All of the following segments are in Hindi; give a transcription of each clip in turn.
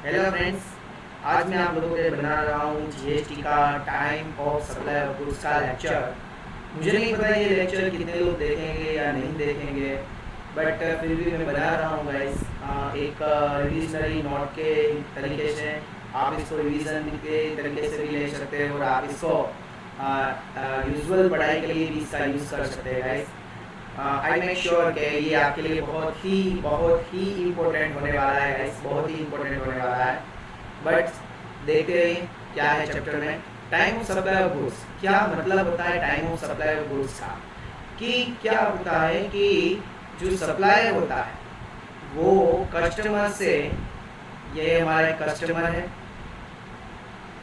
हेलो फ्रेंड्स, आज मैं आप लोगों के लिए बना रहा हूँ जीएसटी का time of supply of goods का लेक्चर। मुझे नहीं पता ये लेक्चर कितने लोग देखेंगे या नहीं देखेंगे, बट फिर भी मैं बना रहा हूँ गाइस। एक रिविजनरी नोट के तरीके से आप इसको रिवीजन के तरीके से भी ले सकते हैं और आप इसको यूजुअल पढ़ाई के लिए भी इसका यूज़ कर सकते हैं गाइस। आई मेक श्योर कि ये आपके लिए बहुत ही इम्पोर्टेंट होने वाला है गाइस, बहुत ही इम्पोर्टेंट होने वाला है। बट देखते रहिए क्या है चैप्टर में। Time of supply of goods, क्या मतलब होता है time of supply of goods का? कि क्या होता है कि जो सप्लायर होता है वो कस्टमर से, ये हमारा कस्टमर है,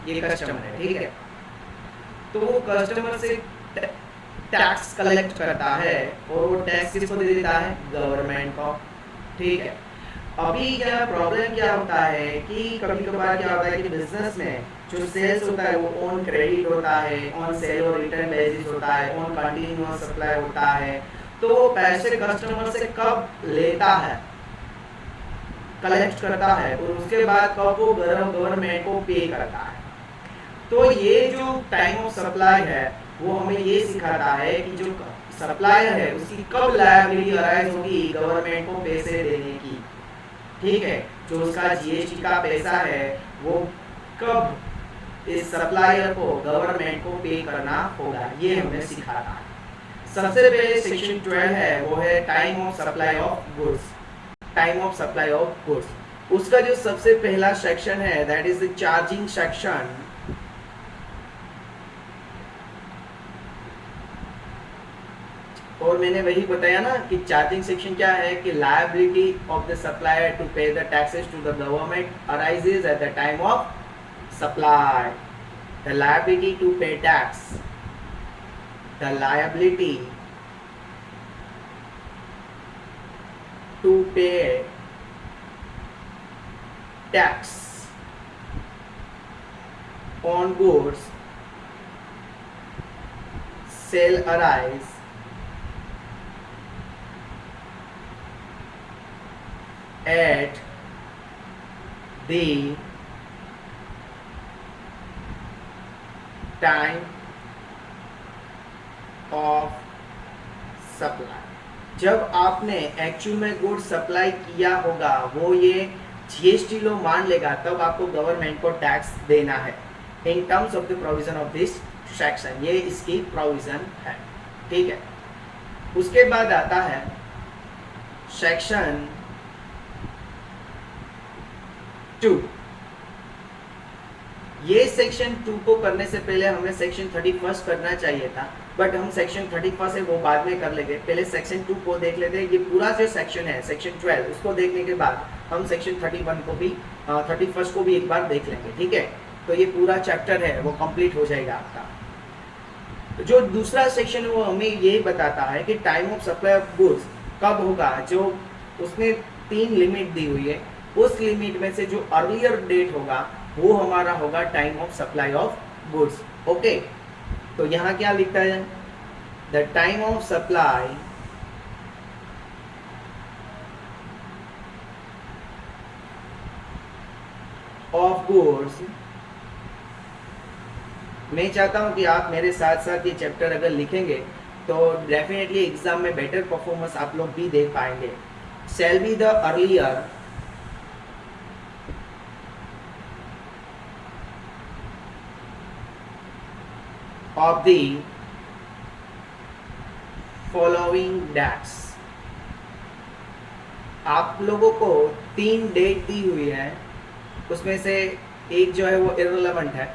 ये कस्टमर है, ठीक है। तो वो कस्टमर से टैक्स कलेक्ट करता है और वो टैक्स किसको दे देता है? गवर्नमेंट को, ठीक है। अभी क्या प्रॉब्लम क्या होता है कि कभी कभार क्या होता है कि बिजनेस में जो सेल्स होता है वो ऑन क्रेडिट होता है, ऑन सेल और रिटर्न बेसिस होता है, ऑन कंटिन्यूअस सप्लाई होता है। तो वो पैसे कस्टमर से कब लेता है, कलेक्ट करता है, और उसके बाद कब वो गवर्नमेंट को पे करता है। तो ये जो टाइम ऑफ सप्लाई है वो हमें ये सिखाता है कि जो सप्लायर है उसकी कब लायबिलिटी अराइज होगी गवर्नमेंट को पैसे देने की, ठीक है। जो उसका जीएसटी का पैसा है वो कब इस सप्लायर को गवर्नमेंट को पे करना होगा, ये हमें सिखाता है। सबसे पहले सेक्शन 12 है, वो है time of supply of goods. Time of supply of goods, उसका जो सबसे पहला सेक्शन है that is the charging section. और मैंने वही बताया ना कि चार्जिंग सेक्शन क्या है कि liability of the supplier to pay the taxes to the government arises at the time of supply. The liability to pay tax, the liability to pay tax on goods sale arise at the time of supply। जब आपने एक्चुअल में गुड सप्लाई किया होगा वो ये जीएसटी लो मान लेगा, तब आपको गवर्नमेंट को टैक्स देना है in terms of the provision of this section. ये इसकी प्रोविजन है, ठीक है। उसके बाद आता है सेक्शन 2। ये सेक्शन 2 को करने से पहले हमें सेक्शन 31 करना चाहिए था, बट हम सेक्शन 31 है वो बाद में कर लेंगे। पहले सेक्शन 2 को देख लेते हैं। ये पूरा जो सेक्शन है सेक्शन 12, उसको देखने के बाद हम सेक्शन 31 को भी 31 को भी एक बार देख लेंगे, ठीक है। तो ये पूरा चैप्टर है वो कंप्लीट हो जाएगा आपका। तो जो दूसरा सेक्शन है वो हमें ये बताता है कि time of supply of goods कब होगा। जो उसने 3 लिमिट दी हुई है, उस लिमिट में से जो अर्लियर डेट होगा वो हमारा होगा time of supply of goods, okay. तो यहाँ क्या लिखता है? The time of supply of goods. मैं चाहता हूँ कि आप मेरे साथ साथ ये चैप्टर अगर लिखेंगे तो डेफिनेटली एग्जाम में बेटर परफॉर्मेंस आप लोग भी देख पाएंगे। Shall be the earlier of the following dates। आप लोगों को 3 डेट दी हुई है, उसमें से एक जो है वो इररिलेवेंट है।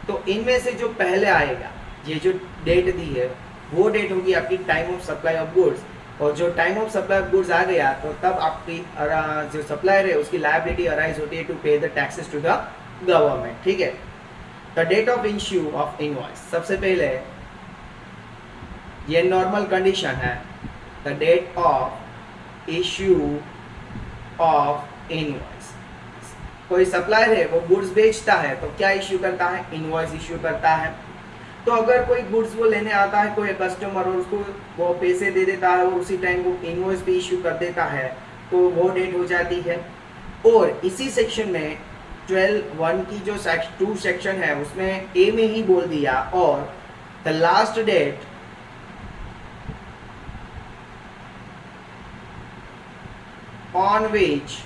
तो इनमें से जो पहले आएगा, ये जो डेट दी है वो डेट होगी आपकी time of supply of goods. और जो time of supply of goods आ गया तो तब आपकी जो सप्लायर है उसकी लायबिलिटी अराइज होती है to pay the taxes to the government, ठीक है। The date of issue of invoice, सबसे पहले ये नॉर्मल कंडीशन है। The date of issue of इनवॉइस, कोई सप्लायर है वो गुड्स बेचता है तो क्या इश्यू करता है? इनवॉइस इश्यू करता है। तो अगर कोई गुड्स वो लेने आता है कोई कस्टमर और उसको वो पैसे दे देता है और उसी टाइम वो इनवॉइस भी इश्यू कर देता है तो वो डेट हो जाती है। और इसी सेक्शन में 12(1) की जो 2 सेक्शन है उसमें ए में ही बोल दिया, और the last date on which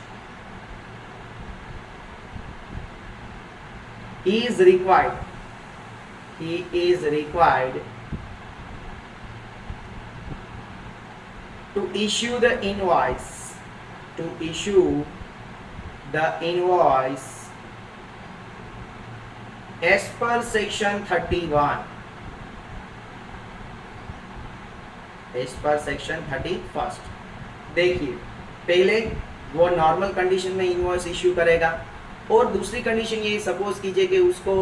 he is required to issue the invoice as per section 31, as per section 31। देखिए, पहले वो नॉर्मल कंडीशन में इनवॉइस इश्यू करेगा, और दूसरी कंडीशन ये सपोज कीजिए कि उसको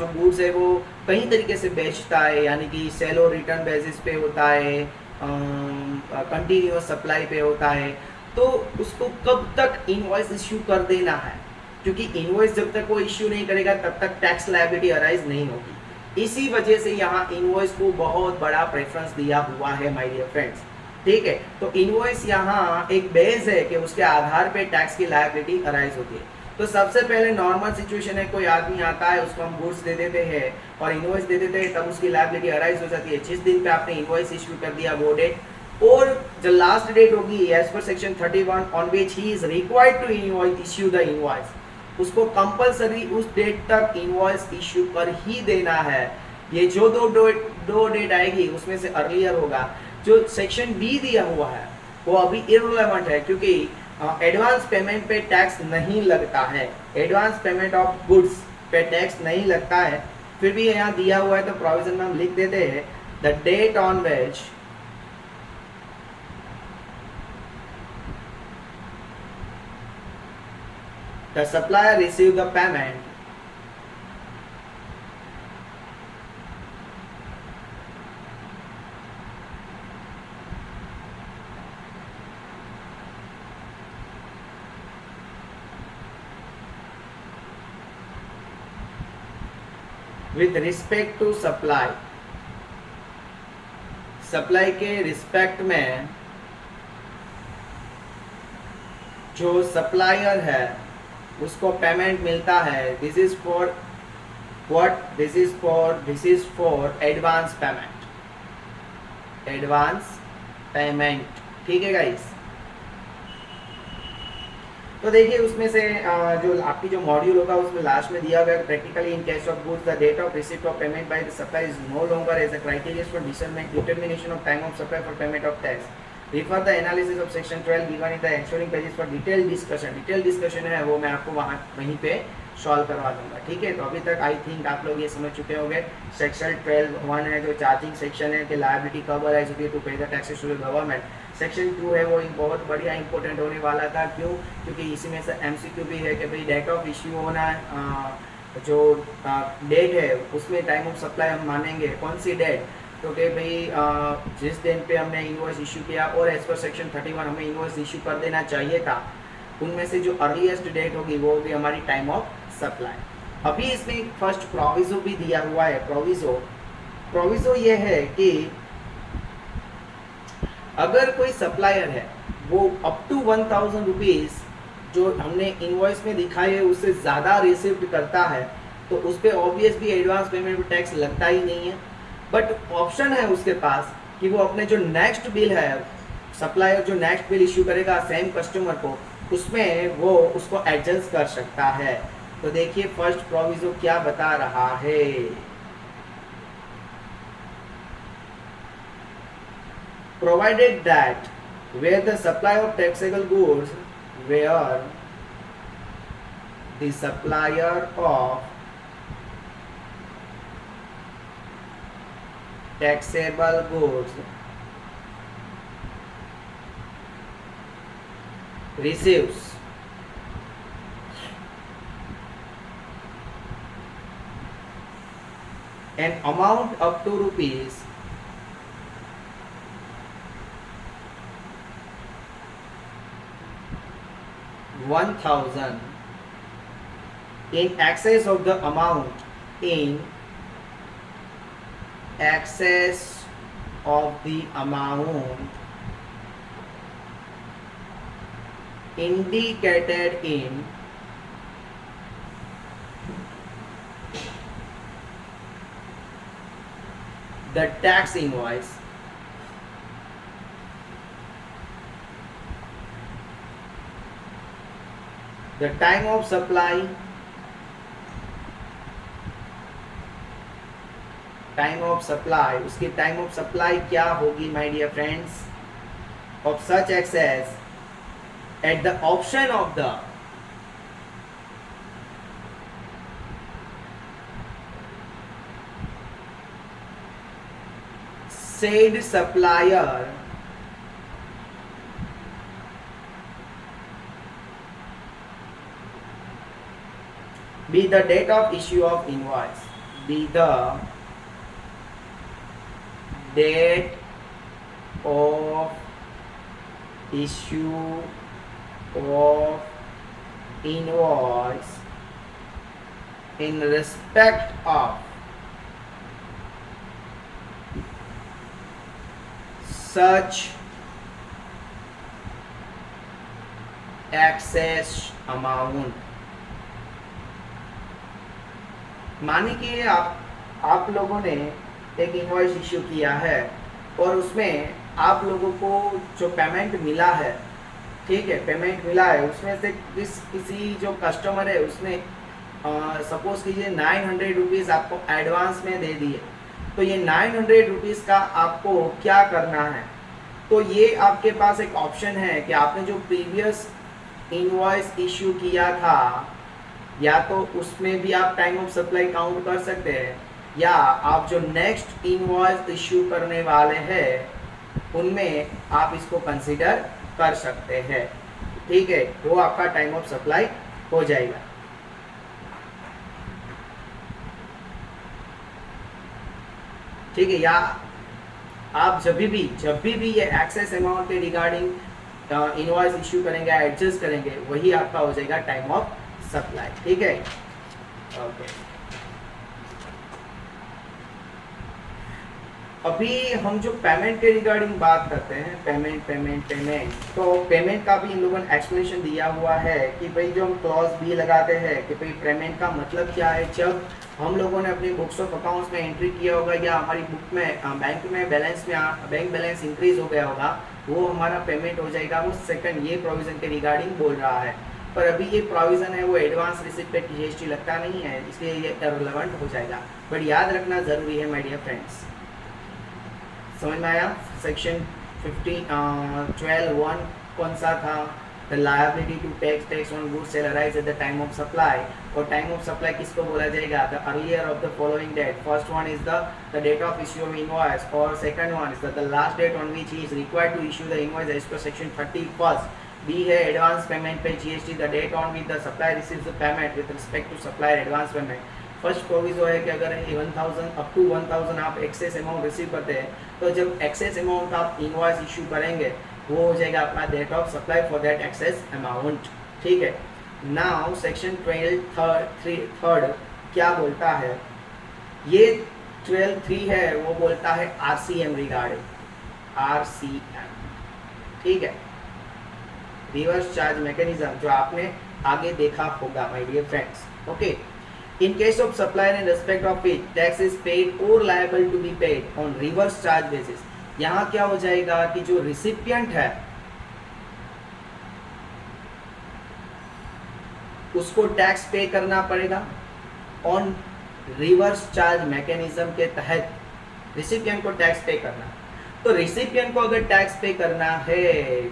जो गुड्स है वो कई तरीके से बेचता है, यानी कि सेल और रिटर्न बेसिस पे होता है, कंटिन्यूअस सप्लाई पे होता है, तो उसको कब तक इनवॉइस इश्यू कर देना है, क्योंकि इनवॉइस जब तक वो इश्यू नहीं करेगा तब तक टैक्स लायबिलिटी अराइज नहीं होगी। इसी वजह से यहाँ इनवॉइस को बहुत बड़ा प्रेफरेंस दिया हुआ है माय डियर फ्रेंड्स, ठीक है। तो इनवॉइस यहाँ एक बेस है कि उसके आधार पे टैक्स की लायबिलिटी अराइज होती है। तो सबसे पहले नॉर्मल सिचुएशन है, कोई आदमी आता है, उसको हम गुड्स दे देते हैं और इनवॉइस दे देते हैं, तब उसकी लायबिलिटी अराइज हो जाती है जिस दिन पे आपने इनवॉइस इश्यू कर दिया वो डेट, और जो लास्ट डेट होगी as per section 31 on which he is required to issue the invoice, उसको कंपलसरी उस डेट तक इनवॉइस इश्यू कर ही देना है। ये जो दो डेट आएगी उसमें से अर्लियर होगा। जो सेक्शन बी दिया हुआ है वो अभी इररिलेवेंट है, क्योंकि एडवांस पेमेंट पे टैक्स नहीं लगता है, एडवांस पेमेंट ऑफ गुड्स पे टैक्स नहीं लगता है। फिर भी यहाँ दिया हुआ है तो प्रोविजन में हम लिख देते हैं the date on which the supplier receive the payment with respect to supply, supply के रिस्पेक्ट में जो सप्लायर है उसको पेमेंट मिलता है। This is for what, this is for advance payment, ठीक है गाइस। तो देखिए उसमें से जो आपकी जो मॉड्यूल होगा उसमें लास्ट में दिया गया practically in case of goods the date of receipt of payment by the supplier is no longer as a criteria for determination of time of supply for payment of tax. Refer the analysis of section 12 given in the exploring pages for detail discussion है वो मैं आपको वहीं पे सॉल्व करवा दूंगा, ठीक है। तो अभी तक आई थिंक आप लोग ये समझ चुके होंगे। सेक्शन 12(1) है जो चार्जिंग सेक्शन है कि लायबिलिटी कब अराइज होती है to pay the taxes to the government. Section 2 है वो एक बहुत बढ़िया इंपॉर्टेंट होने वाला था, क्यों, क्योंकि इसी में से MCQ भी है कि भाई डेट ऑफ इश्यू होना है, जो डेट है उसमें टाइम ऑफ सप्लाई हम मानेंगे कौन सी डेट, तो कि भाई जिस दिन पे हमने इनवॉइस इश्यू किया और एज पर सेक्शन 31 हमें इनवॉइस इश्यू कर देना चाहिए था, उनमें से जो अर्लीस्ट डेट होगी वो होगी हमारी टाइम ऑफ सप्लाई। अभी इसमें फर्स्ट प्रोविजो भी दिया हुआ है। प्रोविजो ये है कि अगर कोई सप्लायर है वो अप टू 1000 रुपीज़ जो हमने इनवॉइस में दिखाई है उससे ज़्यादा रिसीव करता है तो उस पर ऑब्वियस भी एडवांस पेमेंट पर टैक्स लगता ही नहीं है। बट ऑप्शन है उसके पास कि वो अपने जो नेक्स्ट बिल है, सप्लायर जो नेक्स्ट बिल इश्यू करेगा सेम कस्टमर को, उसमें वो उसको एडजस्ट कर सकता है। तो देखिए फर्स्ट प्रोविजो क्या बता रहा है। Provided that where the supply of taxable goods, where the supplier of taxable goods receives an amount up to rupees 1000 in excess of the amount indicated in the tax invoice, the time of supply, उसकी टाइम ऑफ सप्लाई क्या होगी my dear friends, of such excess at the option of the said supplier be the date of issue of invoice, be the date of issue of invoice in respect of such excess amount। मानिए कि आप लोगों ने एक इनवॉइस इश्यू किया है और उसमें आप लोगों को जो पेमेंट मिला है, ठीक है, पेमेंट मिला है, उसमें से किसी जो कस्टमर है उसने सपोज कीजिए 900 रुपीज़ आपको एडवांस में दे दिए। तो ये 900 रुपीज़ का आपको क्या करना है, तो ये आपके पास एक ऑप्शन है कि आपने जो प्रीवियस इनवॉइस इश्यू किया था या तो उसमें भी आप टाइम ऑफ सप्लाई काउंट कर सकते हैं, या आप जो नेक्स्ट इनवॉइस इश्यू करने वाले हैं उनमें आप इसको कंसीडर कर सकते हैं, ठीक है, वो आपका टाइम ऑफ सप्लाई हो जाएगा। ठीक है, या आप जब भी ये एक्सेस अमाउंट के रिगार्डिंग इनवॉइस इश्यू करेंगे, एडजस्ट करेंगे, वही आपका हो जाएगा टाइम ऑफ सप्लाई, ठीक है। ओके, अभी हम जो पेमेंट के रिगार्डिंग बात करते हैं, पेमेंट, तो पेमेंट का भी इन लोगों ने एक्सप्लेनेशन दिया हुआ है कि भाई जो हम क्लॉज बी लगाते हैं कि भाई पेमेंट का मतलब क्या है। जब हम लोगों ने अपनी बुक्स ऑफ अकाउंट्स में एंट्री किया होगा या हमारी बुक में बैंक बैलेंस इंक्रीज हो गया होगा, वो हमारा पेमेंट हो जाएगा। वो सेकंड ये प्रोविजन के रिगार्डिंग बोल रहा है, पर अभी ये प्रोविजन है वो एडवांस रिसिप्ट पे जीएसटी लगता नहीं है, इसलिए ये इररिलेवेंट हो जाएगा, बट याद रखना ज़रूरी है माय डियर फ्रेंड्स। समझ में आया? सेक्शन 12(1) कौन सा था? The liability to tax on goods shall arise at the time of supply। और टाइम ऑफ सप्लाई किसको बोला जाएगा? The earlier of the following date। First one is the date of issue of invoice, और second one is the last date on which he is required to issue the invoice as per section 31। B है एडवांस पेमेंट पे GST, the date on which the supplier receives the payment with respect to supplier advance payment। First proviso है कि अगर 1000 अप टू 1000 आप एक्सेस अमाउंट रिसीव करते हैं, तो जब एक्सेस अमाउंट आप इनवॉइस इशू करेंगे वो हो जाएगा अपना date of supply for that excess amount, ठीक है। नाउ सेक्शन 12(3) क्या बोलता है? ये 12(3) है, वो बोलता है आरसीएम रिगार्डिंग, आरसीएम, ठीक है, रिवर्स चार्ज मैकेनिज्म, जो आपने आगे देखा होगा my dear friends. Okay, in case of supplier in respect of which tax is paid or liable to be paid on reverse charge basis। यहाँ क्या हो जाएगा कि जो रिसिपिएंट है उसको टैक्स पे करना पड़ेगा ऑन रिवर्स चार्ज मैकेनिज्म के तहत, रिसिपिएंट को टैक्स पे करना। तो रिसिपिएंट को अगर टैक्स पे करना है,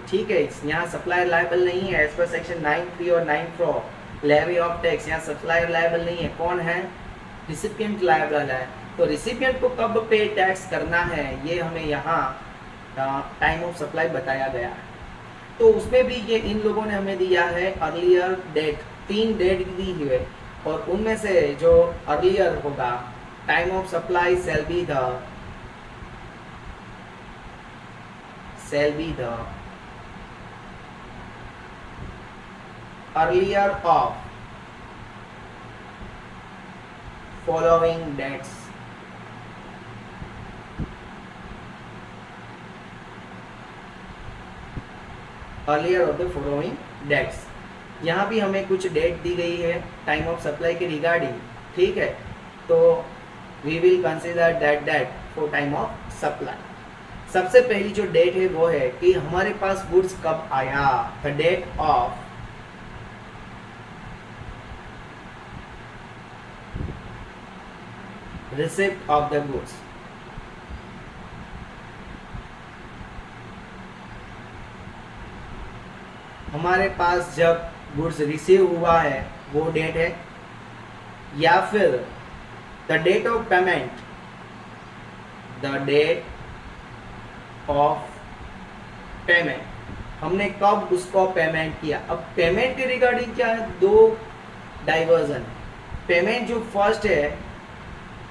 ठीक है, यहाँ सप्लायर लायबल नहीं है एज पर सेक्शन 9(3) और 9(4) लेवी ऑफ टैक्स, यहाँ सप्लायर लायबल नहीं है, कौन है? रिसिपिएंट लायबल है। तो रिसिपिएंट को कब पे टैक्स करना है ये हमें यहाँ टाइम ऑफ सप्लाई बताया गया है। तो उसमें भी ये इन लोगों ने हमें दिया है अर्लियर डेट, 3 डेट दी हुई है, और उनमें से जो अर्लियर होगा time of supply shall be the earlier of following dates। earlier of the following dates, यहाँ भी हमें कुछ डेट दी गई है टाइम ऑफ सप्लाई के रिगार्डिंग, ठीक है। तो we will consider that for time of supply. सबसे पहली जो डेट है वो है कि हमारे पास गुड्स कब आया, the date of receipt of the goods. हमारे पास जब गुड्स रिसीव हुआ है वो डेट है, या फिर the date of payment, the date of payment, हमने कब उसको पेमेंट किया। अब पेमेंट के रिगार्डिंग क्या है, दो डाइवर्जन। पेमेंट जो फर्स्ट है,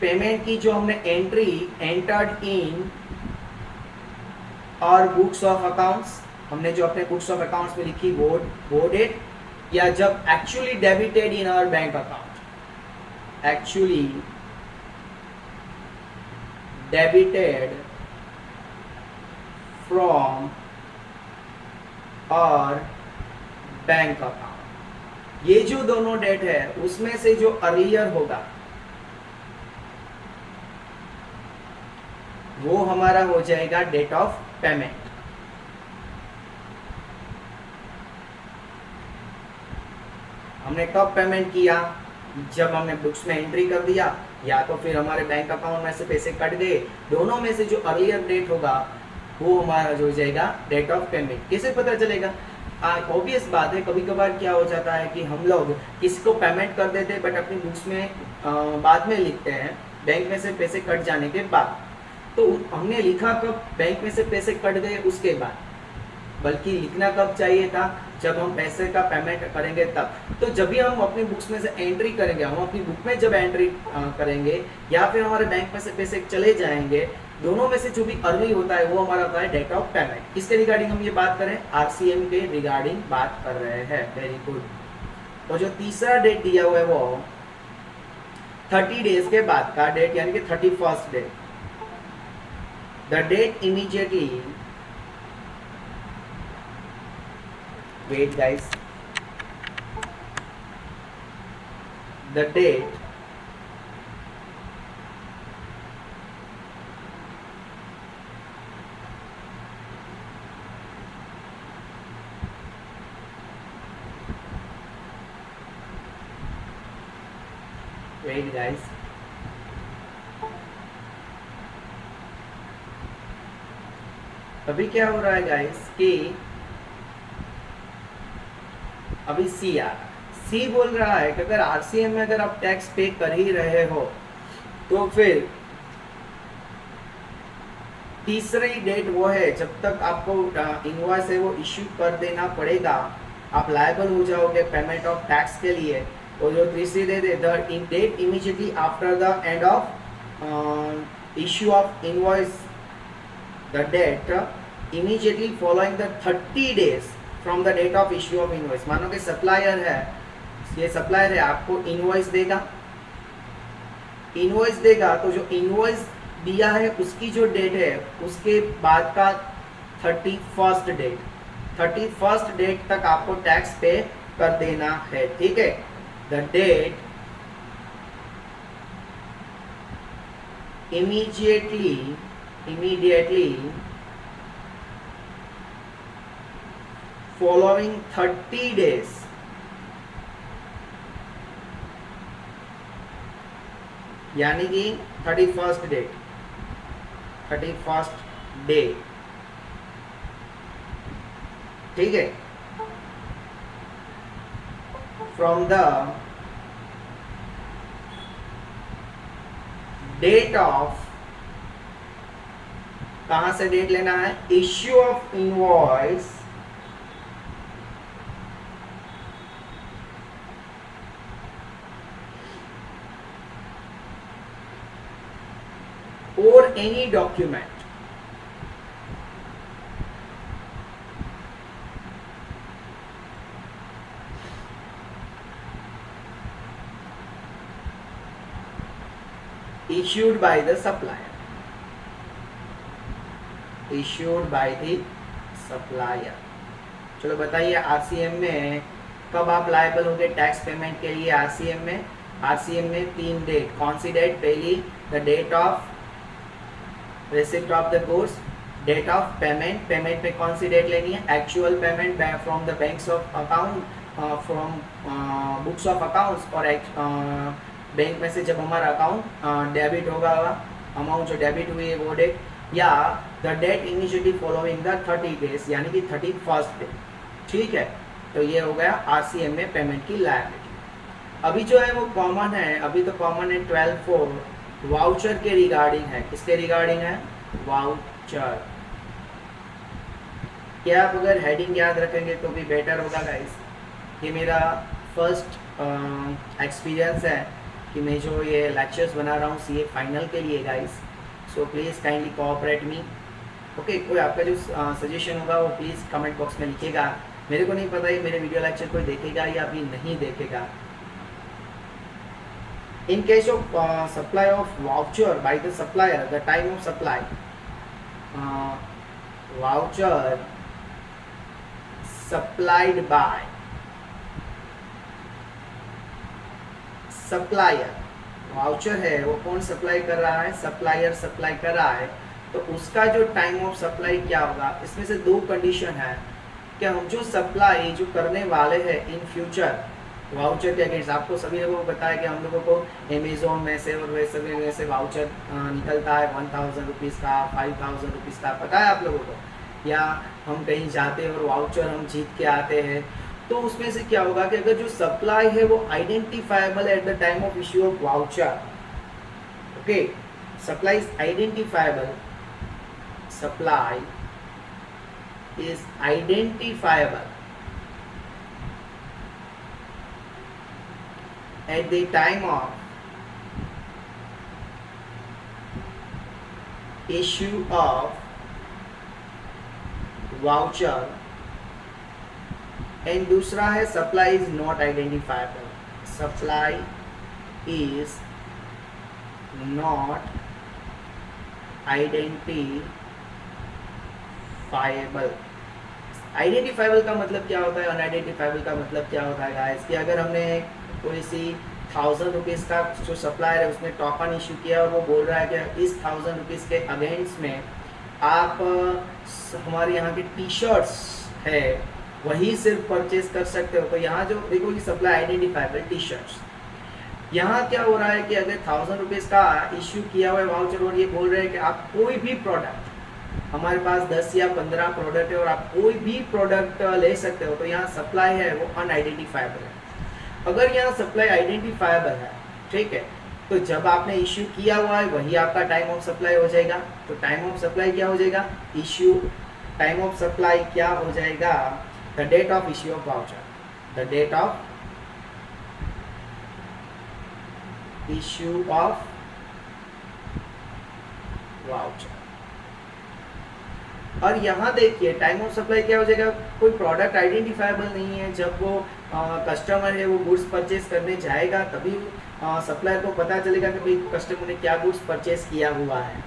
पेमेंट की जो हमने एंट्री एंटर्ड इन और बुक्स ऑफ अकाउंट्स, हमने जो अपने बुक्स ऑफ अकाउंट्स में लिखी वो डेट, या जब actually debited in our bank account, actually debited from our bank account. ये जो दोनों डेट है उसमें से जो अर्लियर होगा वो हमारा हो जाएगा डेट ऑफ पेमेंट। हमने कब पेमेंट किया, जब हमने बुक्स में एंट्री कर दिया, या तो फिर हमारे बैंक अकाउंट में से पैसे कट गए। दोनों में से जो अर्लियर डेट होगा वो हमारा जो हो जाएगा डेट ऑफ पेमेंट। कैसे पता चलेगा, ऑब्वियस बात है, कभी कभार क्या हो जाता है कि हम लोग किसी को पेमेंट कर देते हैं बट अपनी बुक्स में बाद में लिखते हैं बैंक में से पैसे कट जाने के बाद। तो हमने लिखा कब, बैंक में से पैसे कट गए उसके बाद, बल्कि लिखना कब चाहिए था, जब हम पैसे का पेमेंट करेंगे तब। तो जब भी हम अपनी बुक्स में से एंट्री करेंगे, हम अपनी बुक में जब एंट्री करेंगे या फिर हमारे बैंक में से पैसे चले जाएंगे, दोनों में से जो भी अर्ली होता है वो हमारा होता है डेट ऑफ पेमेंट। किसके रिगार्डिंग हम ये बात करें, आरसीएम के रिगार्डिंग बात कर रहे हैं। Very good. और जो तीसरा डेट दिया हुआ है वो 30 डेज के बाद का डेट, यानी कि 31st day. The date immediately, wait guys, the date wait guys, अभी क्या हो रहा है गाइस कि अभी सी बोल रहा है कि अगर आरसीएम में अगर आप टैक्स पे कर ही रहे हो तो फिर तीसरी डेट वो है जब तक आपको इनवॉइस है वो इश्यू कर देना पड़ेगा, आप लायबल हो जाओगे पेमेंट ऑफ टैक्स के लिए। तो जो तीसरी डेट है, the date immediately after the end of issue of invoice, the date immediately following the 30 days from the date of issue of invoice. मानो कि सप्लायर है, ये सप्लायर है, आपको इनवॉइस देगा तो जो इनवॉइस दिया है उसकी जो डेट है उसके बाद का 31st डेट तक आपको टैक्स पे कर देना है, ठीक है। The date immediately following 30 days, यानी कि 31st डे, ठीक है, फ्रॉम द डेट ऑफ, कहां से डेट लेना है, issue of invoice or any document issued by the supplier, चलो बताइए आरसीएम में कब आप लायबल होंगे टैक्स पेमेंट के लिए। आरसीएम में 3 डेट, कौन सी डेट, पहली the date of receipt of the goods, date of payment, payment में कौन सी डेट लेनी है, actual payment from the banks of account, from books of accounts, और बैंक में से जब हमारा अकाउंट डेबिट होगा, अमाउंट जो डेबिट हुई है वो डेट, या the date immediately following the 30 days यानी कि 31st डे। ठीक है, तो ये हो गया आरसीएम में पेमेंट की लायबिलिटी। अभी जो है वो कॉमन है, अभी तो कॉमन है 12(4) वाउचर के रिगार्डिंग है। किसके रिगार्डिंग है, वाउचर। क्या आप अगर हेडिंग याद रखेंगे तो भी बेटर होगा गाइस। ये मेरा फर्स्ट एक्सपीरियंस है कि मैं जो ये लेक्चर्स बना रहा हूँ सीए फाइनल के लिए guys, so please kindly cooperate me. Okay, कोई आपका जो सजेशन होगा वो प्लीज़ कमेंट बॉक्स में लिखिएगा। मेरे को नहीं पता ये मेरे वीडियो लेक्चर कोई देखेगा या भी नहीं देखेगा। In case of supply of voucher by the supplier, the time of supply, voucher supplied by supplier, voucher है वो कौन सप्लाई कर रहा है, सप्लायर सप्लाई कर रहा है, तो उसका जो टाइम ऑफ सप्लाई क्या होगा। इसमें से दो कंडीशन है कि हम जो सप्लाई जो करने वाले हैं इन फ्यूचर वाउचर के अगेंस्ट, आपको सभी लोगों को बताया कि हम लोगों को अमेजोन में से और वैसे वाउचर निकलता है 1000 रुपीज़ का, 5000 रुपीज़ का, पता है आप लोगों को, या हम कहीं जाते हैं और वाउचर हम जीत के आते हैं। तो उसमें से क्या होगा कि अगर जो सप्लाई है वो identifiable eight the time of issue of voucher, okay, supply is identifiable, supply is identifiable at the time of issue of voucher, and दूसरा है supply is not identifiable, supply is not identifiable। Identifiable का मतलब क्या होता है, अनआइडेंटिफाइबल का मतलब क्या होता है गाइस, कि अगर हमने कोई सी 1000 रुपीज़ का जो सप्लायर है उसने टोकन इशू किया और वो बोल रहा है कि इस 1000 रुपीज़ के अगेंस्ट में आप हमारे यहाँ के टी शर्ट्स है वही सिर्फ परचेज कर सकते हो। तो यहाँ जो देखो ये सप्लाई आइडेंटिफाइबल टी शर्ट्स, यहाँ क्या हो रहा है कि अगर 1000 रुपीज़ का इशू किया हुआ है वाउचर और ये बोल रहे हैं कि आप कोई भी प्रोडक्ट, हमारे पास 10 या 15 प्रोडक्ट है और आप कोई भी प्रोडक्ट ले सकते हो, तो यहाँ सप्लाई है वो अनआइडेंटिफाइबल है। अगर यहाँ सप्लाई आइडेंटिफाइबल है, ठीक है, तो जब आपने इश्यू किया हुआ है वही आपका टाइम ऑफ सप्लाई हो जाएगा। तो टाइम ऑफ सप्लाई क्या हो जाएगा, इश्यू टाइम ऑफ सप्लाई क्या हो जाएगा, the date of issue of voucher, the date of issue of voucher. और यहाँ देखिए टाइम ऑफ सप्लाई क्या हो जाएगा, कोई प्रोडक्ट आइडेंटिफाइबल नहीं है। जब वो कस्टमर है वो गुड्स परचेज करने जाएगा तभी सप्लायर को पता चलेगा कि भाई कस्टमर ने क्या गुड्स परचेज किया हुआ है।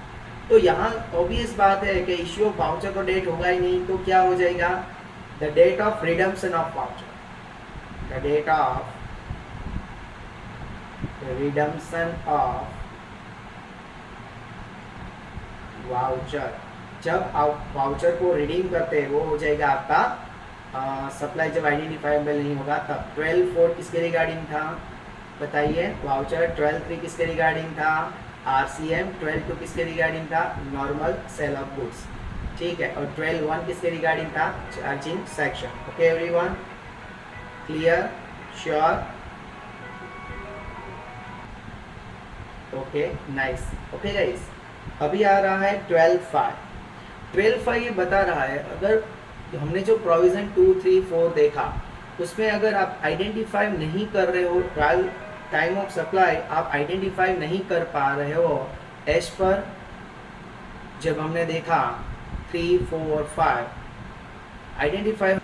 तो यहाँ ऑब्वियस बात है कि इश्यू ऑफ वाउचर का डेट होगा ही नहीं, तो क्या हो जाएगा, the date of redemption of voucher, the date of redemption of voucher. जब आप वाउचर को रिडीम करते हैं वो हो जाएगा आपका सप्लाई जब आइडेंटिफाइबल नहीं होगा तब। 12(4) किसके रिगार्डिंग था बताइए, वाउचर। 12(3) किसके रिगार्डिंग था, आरसीएम। 12(2) किसके रिगार्डिंग था, नॉर्मल सेल ऑफ गुड्स, ठीक है। और 12(1) किसके रिगार्डिंग था, charging section. Okay everyone, clear, sure, okay nice. Okay guys, अभी आ रहा है 12(5). 12(5) ये बता रहा है अगर हमने जो प्रोविज़न 2, 3, 4 देखा उसमें अगर आप आइडेंटिफाई नहीं कर रहे हो, टाइम ऑफ सप्लाई आप आइडेंटिफाई नहीं कर पा रहे हो एज पर जब हमने देखा 3, 4 और 5 आइडेंटिफाई